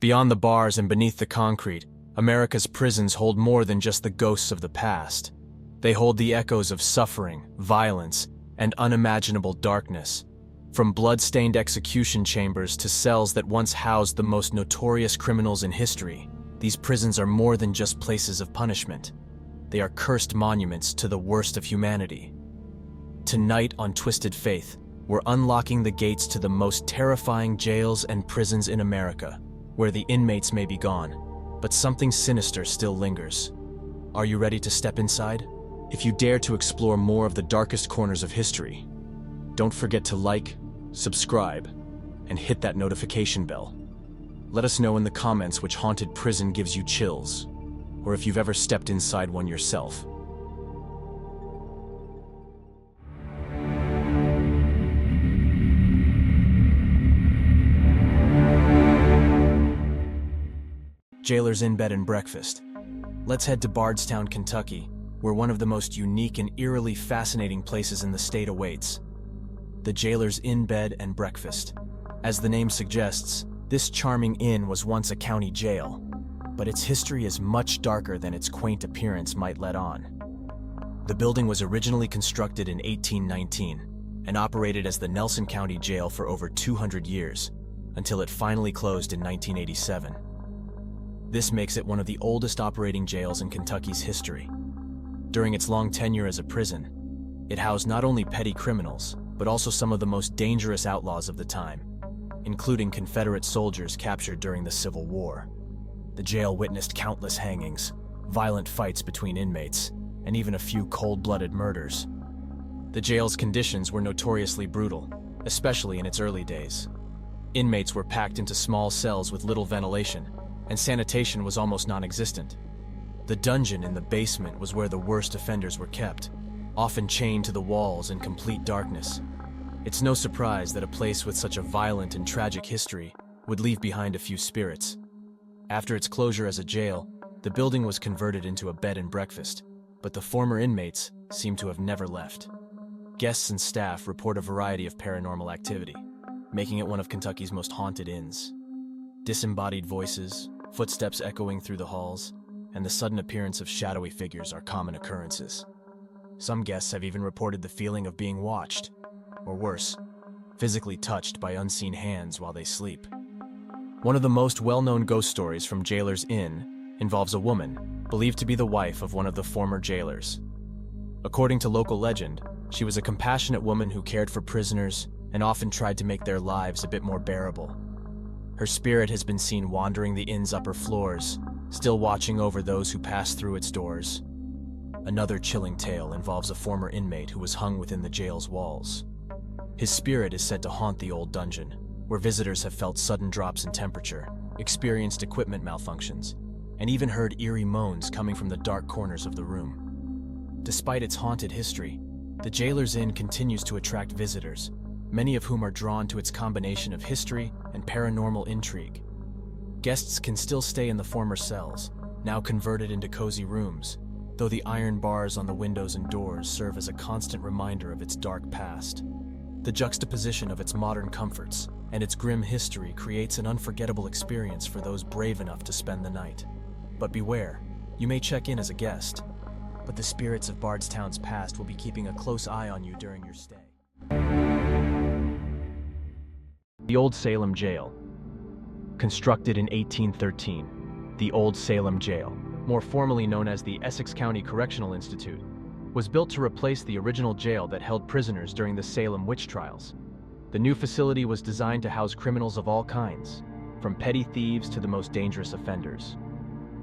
Beyond the bars and beneath the concrete, America's prisons hold more than just the ghosts of the past. They hold the echoes of suffering, violence, and unimaginable darkness. From blood-stained execution chambers to cells that once housed the most notorious criminals in history, these prisons are more than just places of punishment. They are cursed monuments to the worst of humanity. Tonight on Twisted Faith, we're unlocking the gates to the most terrifying jails and prisons in America, where the inmates may be gone, but something sinister still lingers. Are you ready to step inside? If you dare to explore more of the darkest corners of history, don't forget to like, subscribe, and hit that notification bell. Let us know in the comments which haunted prison gives you chills, or if you've ever stepped inside one yourself. Jailers in Bed and Breakfast. Let's head to Bardstown, Kentucky, where one of the most unique and eerily fascinating places in the state awaits. The Jailers in Bed and Breakfast. As the name suggests, this charming inn was once a county jail, but its history is much darker than its quaint appearance might let on. The building was originally constructed in 1819 and operated as the Nelson County Jail for over 200 years, until it finally closed in 1987. This makes it one of the oldest operating jails in Kentucky's history. During its long tenure as a prison, it housed not only petty criminals, but also some of the most dangerous outlaws of the time, including Confederate soldiers captured during the Civil War. The jail witnessed countless hangings, violent fights between inmates, and even a few cold-blooded murders. The jail's conditions were notoriously brutal, especially in its early days. Inmates were packed into small cells with little ventilation, and sanitation was almost non-existent. The dungeon in the basement was where the worst offenders were kept, often chained to the walls in complete darkness. It's no surprise that a place with such a violent and tragic history would leave behind a few spirits. After its closure as a jail, the building was converted into a bed and breakfast, but the former inmates seem to have never left. Guests and staff report a variety of paranormal activity, making it one of Kentucky's most haunted inns. Disembodied voices, footsteps echoing through the halls, and the sudden appearance of shadowy figures are common occurrences. Some guests have even reported the feeling of being watched, or worse, physically touched by unseen hands while they sleep. One of the most well-known ghost stories from Jailers Inn involves a woman believed to be the wife of one of the former jailers. According to local legend, she was a compassionate woman who cared for prisoners and often tried to make their lives a bit more bearable. Her spirit has been seen wandering the inn's upper floors, still watching over those who pass through its doors. Another chilling tale involves a former inmate who was hung within the jail's walls. His spirit is said to haunt the old dungeon, where visitors have felt sudden drops in temperature, experienced equipment malfunctions, and even heard eerie moans coming from the dark corners of the room. Despite its haunted history, the Jailers Inn continues to attract visitors, many of whom are drawn to its combination of history and paranormal intrigue. Guests can still stay in the former cells, now converted into cozy rooms, though the iron bars on the windows and doors serve as a constant reminder of its dark past. The juxtaposition of its modern comforts and its grim history creates an unforgettable experience for those brave enough to spend the night. But beware, you may check in as a guest, but the spirits of Bardstown's past will be keeping a close eye on you during your stay. The Old Salem Jail. Constructed in 1813, the Old Salem Jail, more formally known as the Essex County Correctional Institute, was built to replace the original jail that held prisoners during the Salem witch trials. The new facility was designed to house criminals of all kinds, from petty thieves to the most dangerous offenders.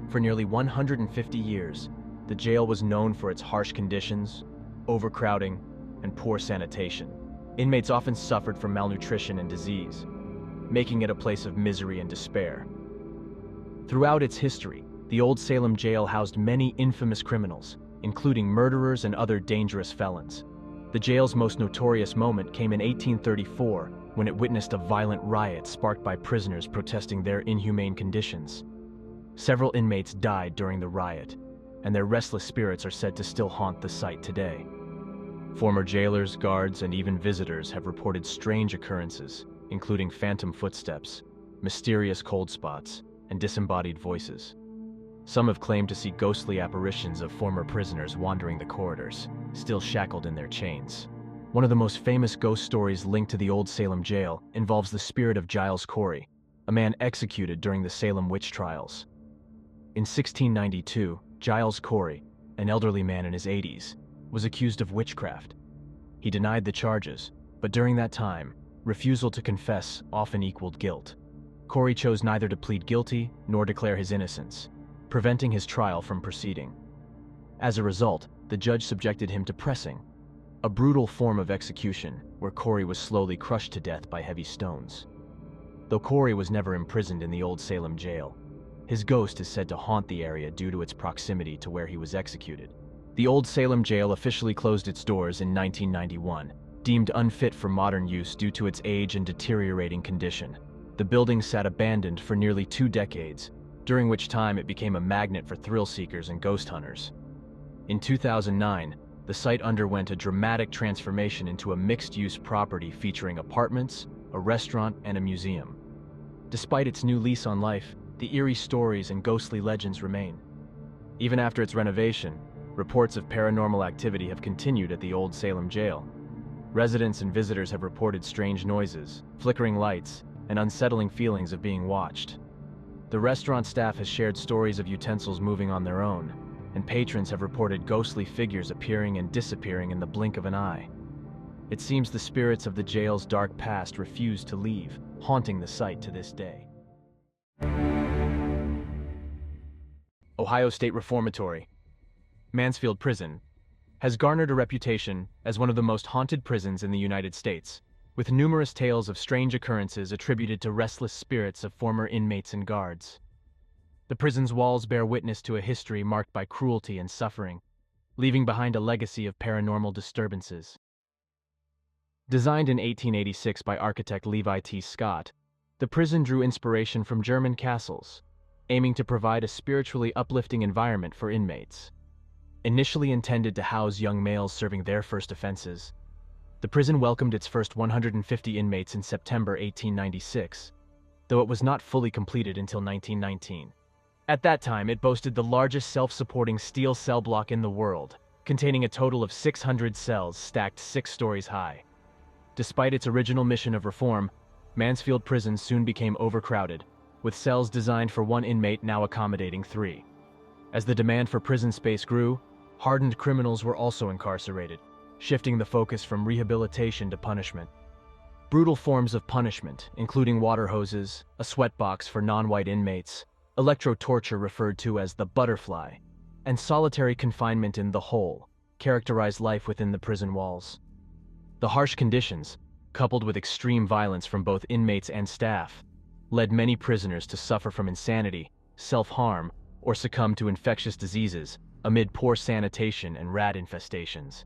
For nearly 150 years, the jail was known for its harsh conditions, overcrowding, and poor sanitation. Inmates often suffered from malnutrition and disease, making it a place of misery and despair. Throughout its history, the Old Salem Jail housed many infamous criminals, including murderers and other dangerous felons. The jail's most notorious moment came in 1834, when it witnessed a violent riot sparked by prisoners protesting their inhumane conditions. Several inmates died during the riot, and their restless spirits are said to still haunt the site today. Former jailers, guards, and even visitors have reported strange occurrences, including phantom footsteps, mysterious cold spots, and disembodied voices. Some have claimed to see ghostly apparitions of former prisoners wandering the corridors, still shackled in their chains. One of the most famous ghost stories linked to the Old Salem jail involves the spirit of Giles Corey, a man executed during the Salem witch trials. In 1692, Giles Corey, an elderly man in his 80s, was accused of witchcraft. He denied the charges, but during that time, refusal to confess often equaled guilt. Corey chose neither to plead guilty nor declare his innocence, preventing his trial from proceeding. As a result, the judge subjected him to pressing, a brutal form of execution where Corey was slowly crushed to death by heavy stones. Though Corey was never imprisoned in the Old Salem jail, his ghost is said to haunt the area due to its proximity to where he was executed. The Old Salem jail officially closed its doors in 1991, deemed unfit for modern use due to its age and deteriorating condition. The building sat abandoned for nearly 2 decades, during which time it became a magnet for thrill seekers and ghost hunters. In 2009, the site underwent a dramatic transformation into a mixed-use property featuring apartments, a restaurant, and a museum. Despite its new lease on life, the eerie stories and ghostly legends remain. Even after its renovation, reports of paranormal activity have continued at the Old Salem jail. Residents and visitors have reported strange noises, flickering lights, and unsettling feelings of being watched. The restaurant staff has shared stories of utensils moving on their own, and patrons have reported ghostly figures appearing and disappearing in the blink of an eye. It seems the spirits of the jail's dark past refuse to leave, haunting the site to this day. Ohio State Reformatory, Mansfield Prison, has garnered a reputation as one of the most haunted prisons in the United States, with numerous tales of strange occurrences attributed to restless spirits of former inmates and guards. The prison's walls bear witness to a history marked by cruelty and suffering, leaving behind a legacy of paranormal disturbances. Designed in 1886 by architect Levi T. Scott, the prison drew inspiration from German castles, aiming to provide a spiritually uplifting environment for inmates. Initially intended to house young males serving their first offenses, the prison welcomed its first 150 inmates in September 1896, though it was not fully completed until 1919. At that time, it boasted the largest self-supporting steel cell block in the world, containing a total of 600 cells stacked 6 stories high. Despite its original mission of reform, Mansfield Prison soon became overcrowded, with cells designed for 1 inmate now accommodating 3. As the demand for prison space grew, hardened criminals were also incarcerated, shifting the focus from rehabilitation to punishment. Brutal forms of punishment, including water hoses, a sweatbox for non-white inmates, electro-torture referred to as the butterfly, and solitary confinement in the hole, characterized life within the prison walls. The harsh conditions, coupled with extreme violence from both inmates and staff, led many prisoners to suffer from insanity, self-harm, or succumb to infectious diseases amid poor sanitation and rat infestations.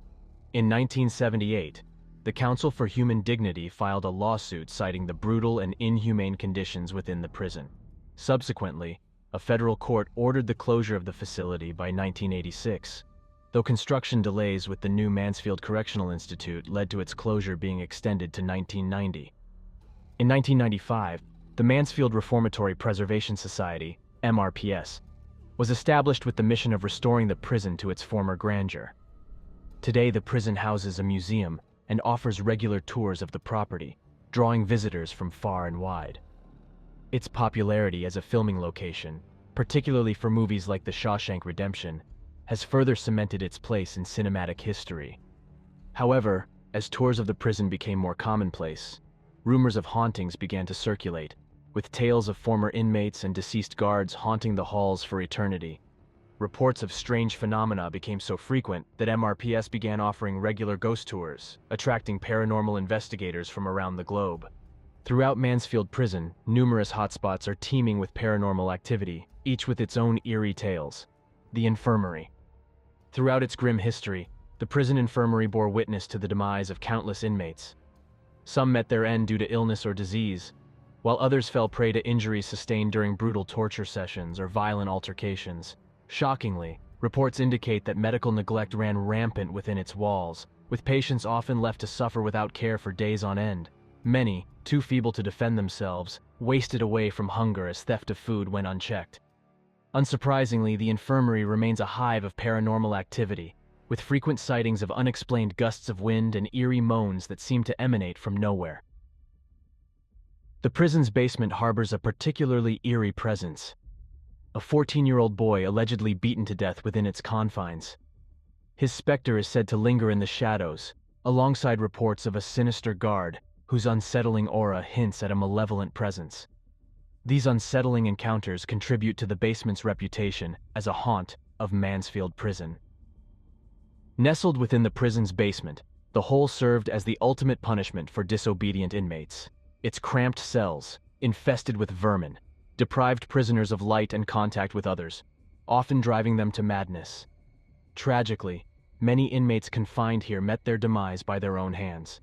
In 1978, the Council for Human Dignity filed a lawsuit citing the brutal and inhumane conditions within the prison. Subsequently, a federal court ordered the closure of the facility by 1986, though construction delays with the new Mansfield Correctional Institute led to its closure being extended to 1990. In 1995, the Mansfield Reformatory Preservation Society, MRPS, was established with the mission of restoring the prison to its former grandeur. Today, the prison houses a museum and offers regular tours of the property, drawing visitors from far and wide. Its popularity as a filming location, particularly for movies like The Shawshank Redemption, has further cemented its place in cinematic history. However, as tours of the prison became more commonplace, rumors of hauntings began to circulate, with tales of former inmates and deceased guards haunting the halls for eternity. Reports of strange phenomena became so frequent that MRPS began offering regular ghost tours, attracting paranormal investigators from around the globe. Throughout Mansfield Prison, numerous hotspots are teeming with paranormal activity, each with its own eerie tales. The infirmary. Throughout its grim history, the prison infirmary bore witness to the demise of countless inmates. Some met their end due to illness or disease, while others fell prey to injuries sustained during brutal torture sessions or violent altercations. Shockingly, reports indicate that medical neglect ran rampant within its walls, with patients often left to suffer without care for days on end. Many, too feeble to defend themselves, wasted away from hunger as theft of food went unchecked. Unsurprisingly, the infirmary remains a hive of paranormal activity, with frequent sightings of unexplained gusts of wind and eerie moans that seem to emanate from nowhere. The prison's basement harbors a particularly eerie presence. A 14-year-old boy allegedly beaten to death within its confines. His specter is said to linger in the shadows, alongside reports of a sinister guard whose unsettling aura hints at a malevolent presence. These unsettling encounters contribute to the basement's reputation as a haunt of Mansfield Prison. Nestled within the prison's basement, the hole served as the ultimate punishment for disobedient inmates. Its cramped cells, infested with vermin, deprived prisoners of light and contact with others, often driving them to madness. Tragically, many inmates confined here met their demise by their own hands.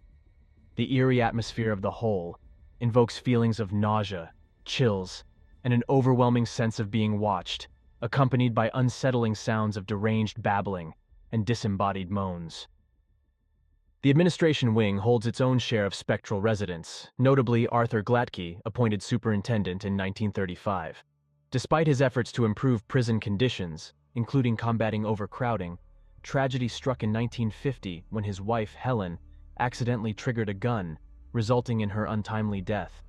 The eerie atmosphere of the hole invokes feelings of nausea, chills, and an overwhelming sense of being watched, accompanied by unsettling sounds of deranged babbling and disembodied moans. The administration wing holds its own share of spectral residents, notably Arthur Glatke, appointed superintendent in 1935. Despite his efforts to improve prison conditions, including combating overcrowding, tragedy struck in 1950 when his wife, Helen, accidentally triggered a gun, resulting in her untimely death.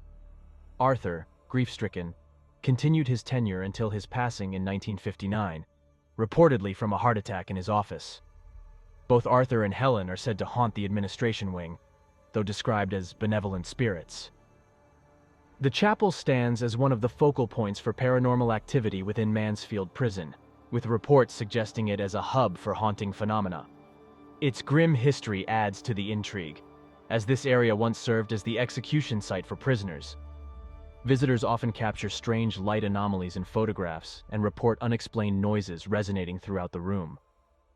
Arthur, grief-stricken, continued his tenure until his passing in 1959, reportedly from a heart attack in his office. Both Arthur and Helen are said to haunt the administration wing, though described as benevolent spirits. The chapel stands as one of the focal points for paranormal activity within Mansfield Prison, with reports suggesting it as a hub for haunting phenomena. Its grim history adds to the intrigue, as this area once served as the execution site for prisoners. Visitors often capture strange light anomalies in photographs and report unexplained noises resonating throughout the room.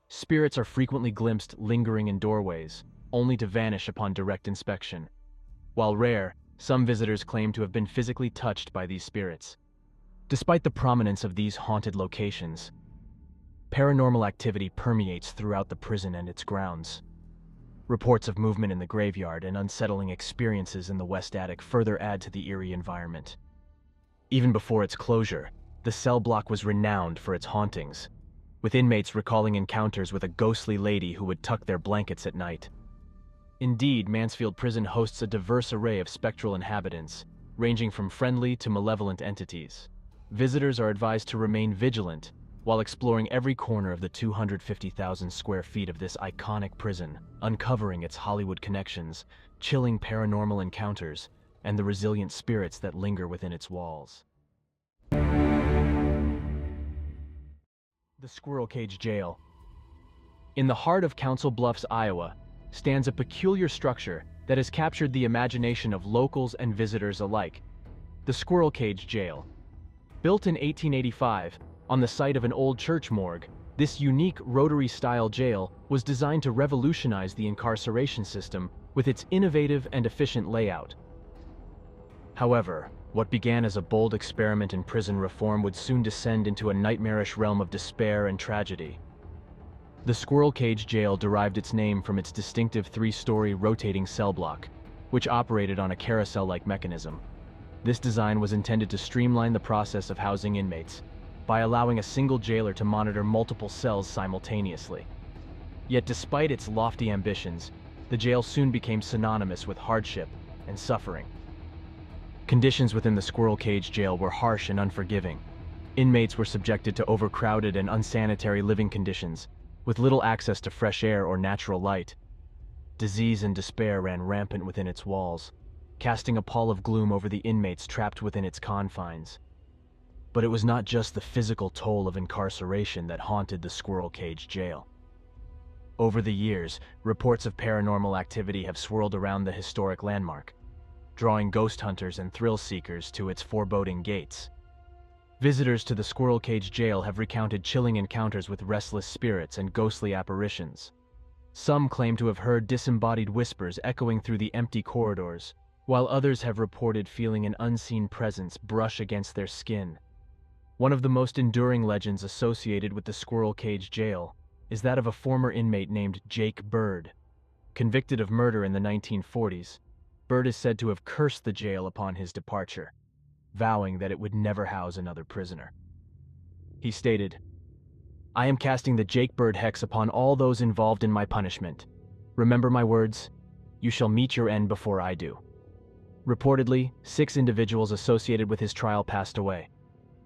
Spirits are frequently glimpsed lingering in doorways, only to vanish upon direct inspection. While rare, some visitors claim to have been physically touched by these spirits. Despite the prominence of these haunted locations, paranormal activity permeates throughout the prison and its grounds. Reports of movement in the graveyard and unsettling experiences in the west attic further add to the eerie environment. Even before its closure, the cell block was renowned for its hauntings, with inmates recalling encounters with a ghostly lady who would tuck their blankets at night. Indeed, Mansfield Prison hosts a diverse array of spectral inhabitants, ranging from friendly to malevolent entities. Visitors are advised to remain vigilant while exploring every corner of the 250,000 square feet of this iconic prison, uncovering its Hollywood connections, chilling paranormal encounters, and the resilient spirits that linger within its walls. The Squirrel Cage Jail. In the heart of Council Bluffs, Iowa, stands a peculiar structure that has captured the imagination of locals and visitors alike: the Squirrel Cage Jail. Built in 1885, on the site of an old church morgue, this unique rotary-style jail was designed to revolutionize the incarceration system with its innovative and efficient layout. However, what began as a bold experiment in prison reform would soon descend into a nightmarish realm of despair and tragedy. The Squirrel Cage Jail derived its name from its distinctive 3-story rotating cell block, which operated on a carousel-like mechanism. This design was intended to streamline the process of housing inmates by allowing a single jailer to monitor multiple cells simultaneously. Yet despite its lofty ambitions, the jail soon became synonymous with hardship and suffering. Conditions within the Squirrel Cage Jail were harsh and unforgiving. Inmates were subjected to overcrowded and unsanitary living conditions, with little access to fresh air or natural light. Disease and despair ran rampant within its walls, casting a pall of gloom over the inmates trapped within its confines. But it was not just the physical toll of incarceration that haunted the Squirrel Cage Jail. Over the years, reports of paranormal activity have swirled around the historic landmark, drawing ghost hunters and thrill seekers to its foreboding gates. Visitors to the Squirrel Cage Jail have recounted chilling encounters with restless spirits and ghostly apparitions. Some claim to have heard disembodied whispers echoing through the empty corridors, while others have reported feeling an unseen presence brush against their skin. One of the most enduring legends associated with the Squirrel Cage Jail is that of a former inmate named Jake Bird. Convicted of murder in the 1940s, Byrd is said to have cursed the jail upon his departure, vowing that it would never house another prisoner. He stated, "I am casting the Jake Byrd hex upon all those involved in my punishment. Remember my words, you shall meet your end before I do." Reportedly, 6 individuals associated with his trial passed away.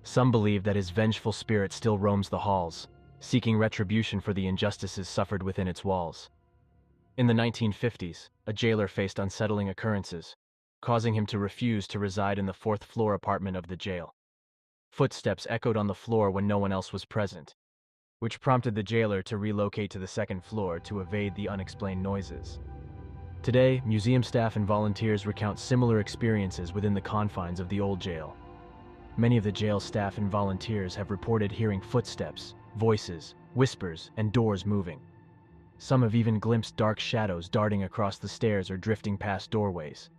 Some believe that his vengeful spirit still roams the halls, seeking retribution for the injustices suffered within its walls. In the 1950s, a jailer faced unsettling occurrences, causing him to refuse to reside in the 4th-floor apartment of the jail. Footsteps echoed on the floor when no one else was present, which prompted the jailer to relocate to the 2nd floor to evade the unexplained noises. Today, museum staff and volunteers recount similar experiences within the confines of the old jail. Many of the jail staff and volunteers have reported hearing footsteps, voices, whispers, and doors moving. Some have even glimpsed dark shadows darting across the stairs or drifting past doorways.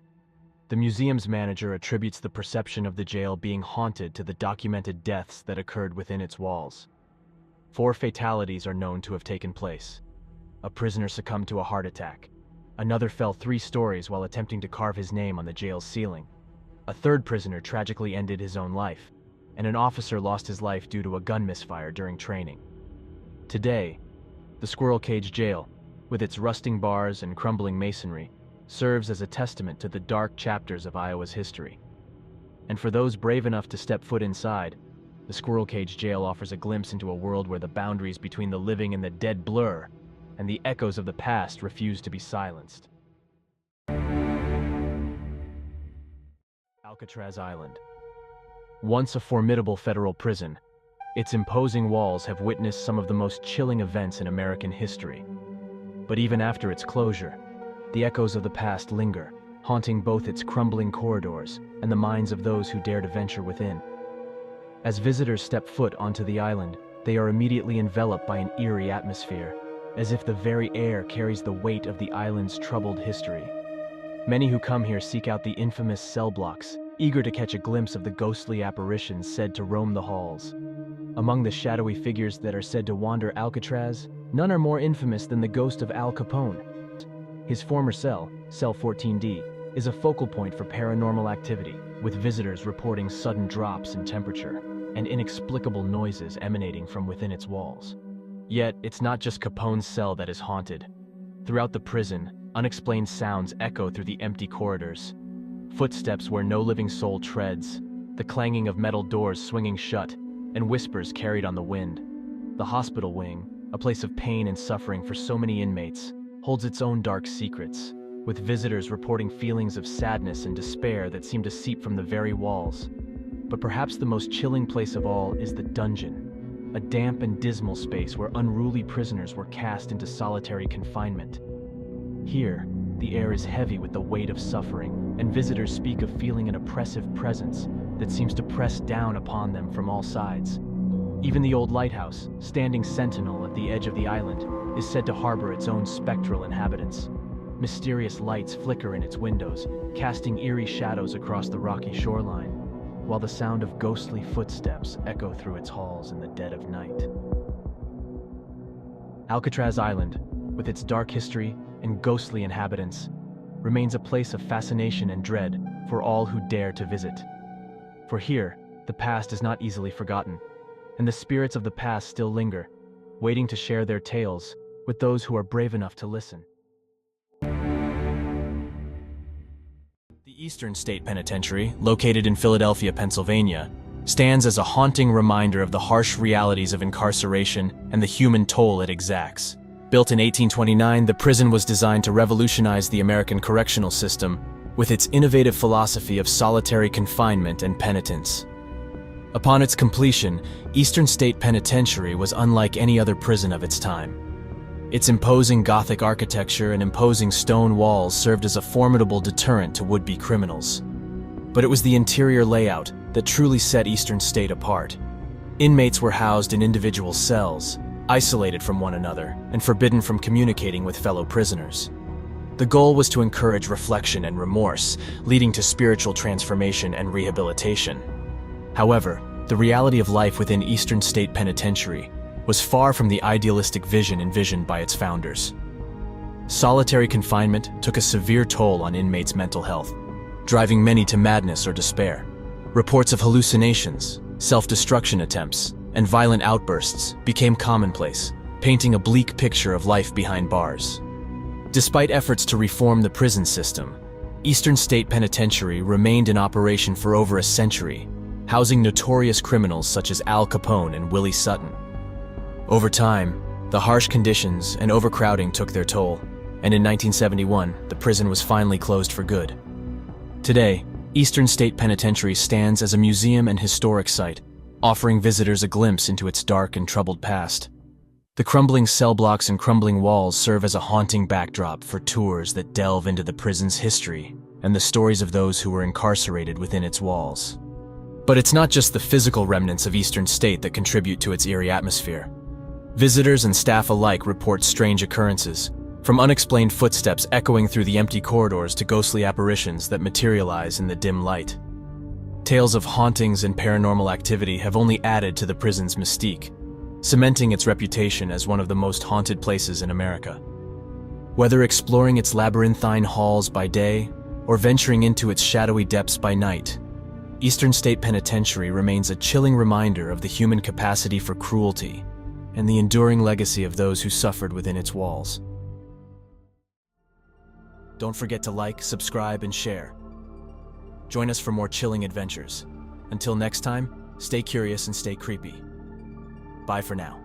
The museum's manager attributes the perception of the jail being haunted to the documented deaths that occurred within its walls. 4 fatalities are known to have taken place. A prisoner succumbed to a heart attack. Another fell 3 stories while attempting to carve his name on the jail's ceiling. A 3rd prisoner tragically ended his own life, and an officer lost his life due to a gun misfire during training. Today, the Squirrel Cage Jail, with its rusting bars and crumbling masonry, serves as a testament to the dark chapters of Iowa's history. And for those brave enough to step foot inside, the Squirrel Cage Jail offers a glimpse into a world where the boundaries between the living and the dead blur, and the echoes of the past refuse to be silenced. Alcatraz Island. Once a formidable federal prison, its imposing walls have witnessed some of the most chilling events in American history. But even after its closure, the echoes of the past linger, haunting both its crumbling corridors and the minds of those who dare to venture within. As visitors step foot onto the island, they are immediately enveloped by an eerie atmosphere, as if the very air carries the weight of the island's troubled history. Many who come here seek out the infamous cell blocks, eager to catch a glimpse of the ghostly apparitions said to roam the halls. Among the shadowy figures that are said to wander Alcatraz, none are more infamous than the ghost of Al Capone. His former cell, Cell 14D, is a focal point for paranormal activity, with visitors reporting sudden drops in temperature and inexplicable noises emanating from within its walls. Yet, it's not just Capone's cell that is haunted. Throughout the prison, unexplained sounds echo through the empty corridors. Footsteps where no living soul treads, the clanging of metal doors swinging shut, and whispers carried on the wind. The hospital wing, a place of pain and suffering for so many inmates, holds its own dark secrets, with visitors reporting feelings of sadness and despair that seem to seep from the very walls. But perhaps the most chilling place of all is the dungeon, a damp and dismal space where unruly prisoners were cast into solitary confinement. Here, the air is heavy with the weight of suffering, and visitors speak of feeling an oppressive presence that seems to press down upon them from all sides. Even the old lighthouse, standing sentinel at the edge of the island, is said to harbor its own spectral inhabitants. Mysterious lights flicker in its windows, casting eerie shadows across the rocky shoreline, while the sound of ghostly footsteps echo through its halls in the dead of night. Alcatraz Island, with its dark history and ghostly inhabitants, remains a place of fascination and dread for all who dare to visit. For here, the past is not easily forgotten, and the spirits of the past still linger, waiting to share their tales with those who are brave enough to listen. The Eastern State Penitentiary, located in Philadelphia, Pennsylvania, stands as a haunting reminder of the harsh realities of incarceration and the human toll it exacts. Built in 1829, the prison was designed to revolutionize the American correctional system with its innovative philosophy of solitary confinement and penitence. Upon its completion, Eastern State Penitentiary was unlike any other prison of its time. Its imposing Gothic architecture and imposing stone walls served as a formidable deterrent to would-be criminals. But it was the interior layout that truly set Eastern State apart. Inmates were housed in individual cells, isolated from one another, and forbidden from communicating with fellow prisoners. The goal was to encourage reflection and remorse, leading to spiritual transformation and rehabilitation. However, the reality of life within Eastern State Penitentiary was far from the idealistic vision envisioned by its founders. solitary confinement took a severe toll on inmates' mental health, driving many to madness or despair. Reports of hallucinations, self-destruction attempts, and violent outbursts became commonplace, painting a bleak picture of life behind bars. Despite efforts to reform the prison system, Eastern State Penitentiary remained in operation for over a century, housing notorious criminals such as Al Capone and Willie Sutton. Over time, the harsh conditions and overcrowding took their toll, and in 1971, the prison was finally closed for good. Today, Eastern State Penitentiary stands as a museum and historic site, offering visitors a glimpse into its dark and troubled past. The crumbling cell blocks and crumbling walls serve as a haunting backdrop for tours that delve into the prison's history and the stories of those who were incarcerated within its walls. But it's not just the physical remnants of Eastern State that contribute to its eerie atmosphere. Visitors and staff alike report strange occurrences, from unexplained footsteps echoing through the empty corridors to ghostly apparitions that materialize in the dim light. Tales of hauntings and paranormal activity have only added to the prison's mystique, cementing its reputation as one of the most haunted places in America. Whether exploring its labyrinthine halls by day or venturing into its shadowy depths by night, Eastern State Penitentiary remains a chilling reminder of the human capacity for cruelty and the enduring legacy of those who suffered within its walls. Don't forget to like, subscribe, and share. Join us for more chilling adventures. Until next time, stay curious and stay creepy. Bye for now.